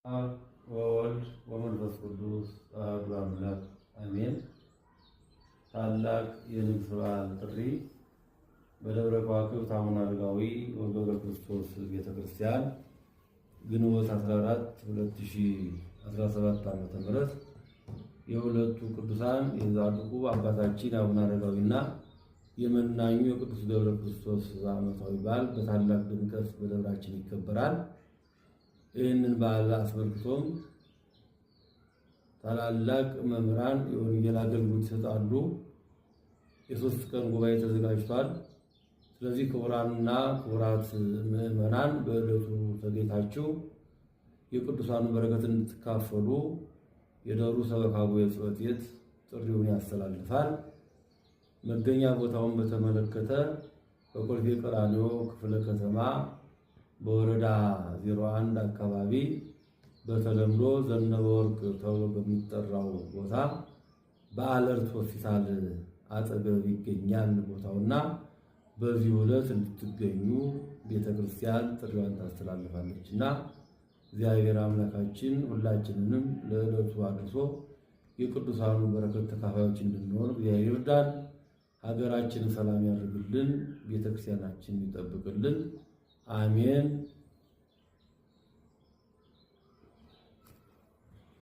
ወወልድ ወመንፈስ ቅዱስ አሐዱ አምላክ አሜን። ታላቅ የንግስ በዓል ጥሪ በደብረ ከዋክብት አቡነ አረጋዊ ወገብረ ክርስቶስ ቤተክርስቲያን ግንቦት 14 2017 ዓ.ም የሁለቱ ቅዱሳን የጻድቁ አባታችን አቡነ አረጋዊና የመናኙ የቅዱስ ገብረ ክርስቶስ ዓመታዊ በዓል በታላቅ ድምቀት በደብራችን ይከበራል። ይህንን በዓል አስመልክቶም ታላላቅ መምህራን የወንጌል አገልግሎት ይሰጣሉ። የሶስት ቀን ጉባኤ ተዘጋጅቷል። ስለዚህ ክቡራንና ክቡራት ምዕመናን በዕለቱ ተገኝታችሁ የቅዱሳኑ በረከት እንድትካፈሉ የደብሩ ሰበካ ጉባኤ ጽሕፈት ቤት ጥሪውን ያስተላልፋል። መገኛ ቦታውን በተመለከተ በኮልፌ ቀራኒዮ ክፍለ ከተማ በወረዳ 01 አካባቢ በተለምዶ ዘነበ ወርቅ ተብሎ በሚጠራው ቦታ በአለርት ሆስፒታል አጠገብ ይገኛል ቦታውና በዚህ ዕለት እንድትገኙ ቤተክርስቲያን ጥሪዋን ታስተላልፋለችና እግዚአብሔር አምላካችን ሁላችንንም ለዕለቱ አድርሶ የቅዱሳኑ በረከት ተካፋዮች እንድንሆን እግዚአብሔር ይርዳን። ሀገራችንን ሰላም ያድርግልን፣ ቤተክርስቲያናችንን ይጠብቅልን። አሜን።